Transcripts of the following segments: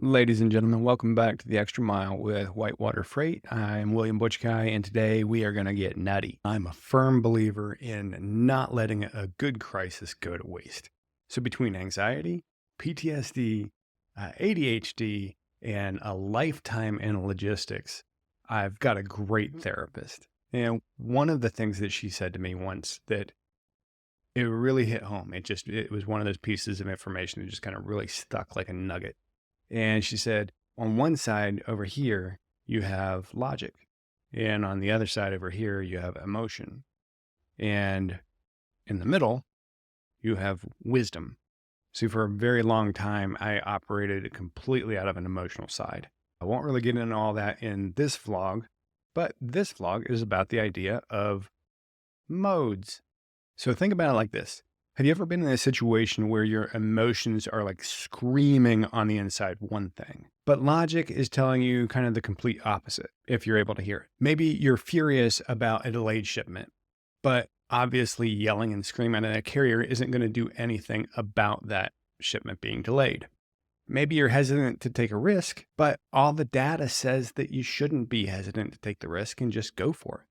Ladies and gentlemen, welcome back to the Extra Mile with Whitewater Freight. I'm William Bochkay, and today we are going to get nutty. I'm a firm believer in not letting a good crisis go to waste. So between anxiety, PTSD, ADHD, and a lifetime in logistics, I've got a great therapist. And one of the things that she said to me once that it really hit home. It was one of those pieces of information that just kind of really stuck like a nugget. And she said, on one side over here, you have logic. And on the other side over here, you have emotion. And in the middle, you have wisdom. See, for a very long time, I operated completely out of an emotional side. I won't really get into all that in this vlog, but this vlog is about the idea of modes. So think about it like this. Have you ever been in a situation where your emotions are like screaming on the inside one thing, but logic is telling you kind of the complete opposite if you're able to hear it? Maybe you're furious about a delayed shipment, but obviously yelling and screaming at a carrier isn't going to do anything about that shipment being delayed. Maybe you're hesitant to take a risk, but all the data says that you shouldn't be hesitant to take the risk and just go for it.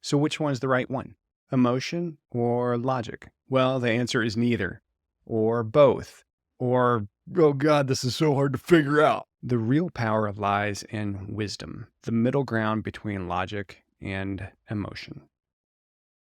So which one's the right one? Emotion or logic? Well, the answer is neither, or both, or, oh God, this is so hard to figure out. The real power lies in wisdom, the middle ground between logic and emotion.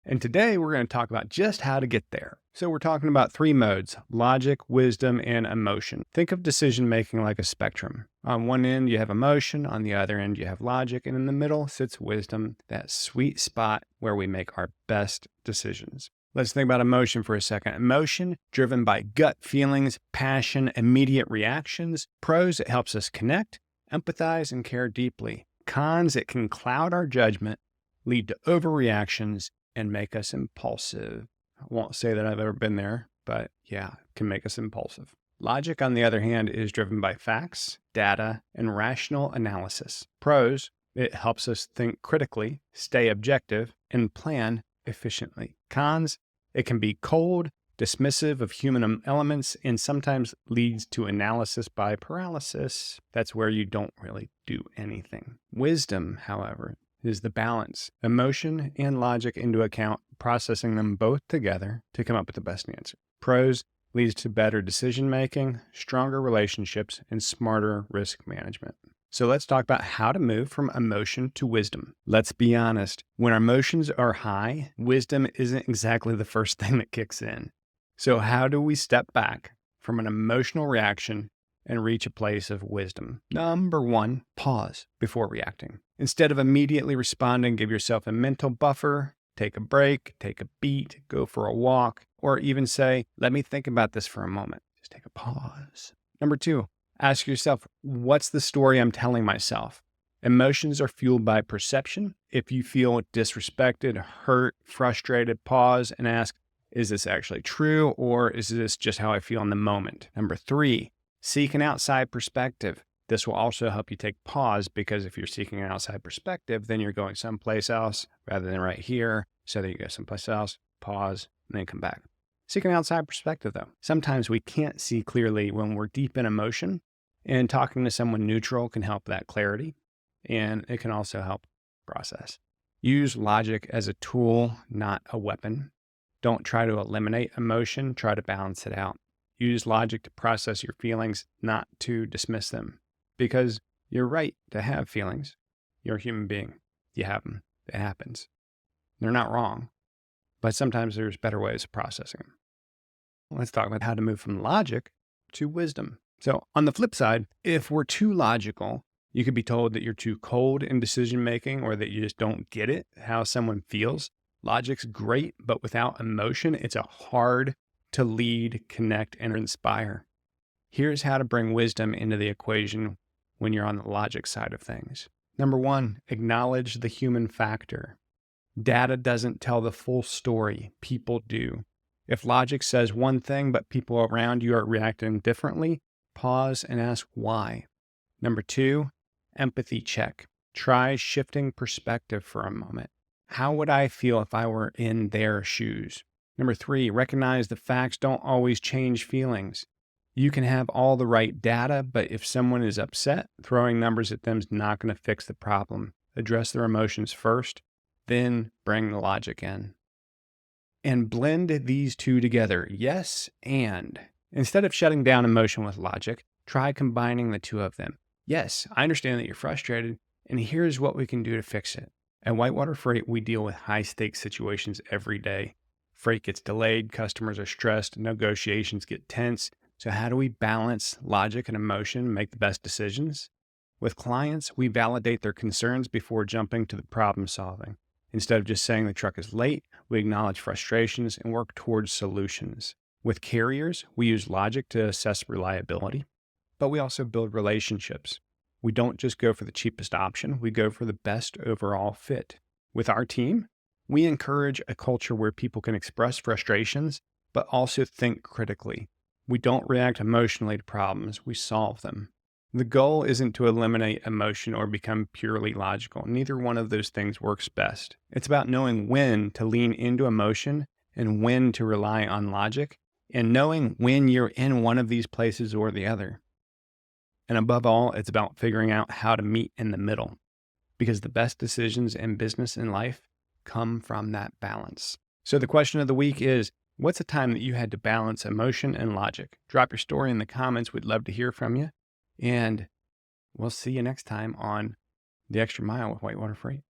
And today we're going to talk about just how to get there. So we're talking about three modes: logic, wisdom, and emotion. Think of decision making like a spectrum. On one end, you have emotion. On the other end, you have logic. And in the middle sits wisdom, that sweet spot where we make our best decisions. Let's think about emotion for a second. Emotion, driven by gut feelings, passion, immediate reactions. Pros, it helps us connect, empathize, and care deeply. Cons, it can cloud our judgment, lead to overreactions, and make us impulsive. I won't say that I've ever been there, but yeah, it can make us impulsive. Logic, on the other hand, is driven by facts, data, and rational analysis. Pros, it helps us think critically, stay objective, and plan efficiently. Cons, it can be cold, dismissive of human elements, and sometimes leads to analysis by paralysis. That's where you don't really do anything. Wisdom, however, is the balance, emotion and logic into account, processing them both together to come up with the best answer. Pros leads to better decision making, stronger relationships, and smarter risk management. So let's talk about how to move from emotion to wisdom. Let's be honest, when our emotions are high, wisdom isn't exactly the first thing that kicks in. So how do we step back from an emotional reaction and reach a place of wisdom? Number one, pause before reacting. Instead of immediately responding, give yourself a mental buffer, take a break, take a beat, go for a walk, or even say, let me think about this for a moment. Just take a pause. Number two, ask yourself, what's the story I'm telling myself? Emotions are fueled by perception. If you feel disrespected, hurt, frustrated, pause and ask, is this actually true, or is this just how I feel in the moment? Number three, seek an outside perspective. This will also help you take pause, because if you're seeking an outside perspective, then you're going someplace else rather than right here. So that you go someplace else, pause, and then come back. Seek an outside perspective, though. Sometimes we can't see clearly when we're deep in emotion, and talking to someone neutral can help that clarity, and it can also help process. Use logic as a tool, not a weapon. Don't try to eliminate emotion, try to balance it out. Use logic to process your feelings, not to dismiss them. Because you're right to have feelings. You're a human being. You have them. It happens. They're not wrong. But sometimes there's better ways of processing them. Let's talk about how to move from logic to wisdom. So on the flip side, if we're too logical, you could be told that you're too cold in decision making, or that you just don't get it, how someone feels. Logic's great, but without emotion, it's hard to lead, connect, and inspire. Here's how to bring wisdom into the equation when you're on the logic side of things. Number one, acknowledge the human factor. Data doesn't tell the full story. People do. If logic says one thing, but people around you are reacting differently, pause and ask why. Number two, empathy check. Try shifting perspective for a moment. How would I feel if I were in their shoes? Number three, recognize the facts don't always change feelings. You can have all the right data, but if someone is upset, throwing numbers at them is not going to fix the problem. Address their emotions first, then bring the logic in. And blend these two together. Yes, and instead of shutting down emotion with logic, try combining the two of them. Yes, I understand that you're frustrated, and here's what we can do to fix it. At Whitewater Freight, we deal with high-stakes situations every day. Freight gets delayed, customers are stressed, negotiations get tense. So how do we balance logic and emotion and make the best decisions? With clients, we validate their concerns before jumping to the problem solving. Instead of just saying the truck is late, we acknowledge frustrations and work towards solutions. With carriers, we use logic to assess reliability, but we also build relationships. We don't just go for the cheapest option, we go for the best overall fit. With our team, we encourage a culture where people can express frustrations, but also think critically. We don't react emotionally to problems, we solve them. The goal isn't to eliminate emotion or become purely logical. Neither one of those things works best. It's about knowing when to lean into emotion and when to rely on logic, and knowing when you're in one of these places or the other. And above all, it's about figuring out how to meet in the middle, because the best decisions in business and life come from that balance. So the question of the week is, what's a time that you had to balance emotion and logic? Drop your story in the comments. We'd love to hear from you. And we'll see you next time on The Extra Mile with Whitewater Freight.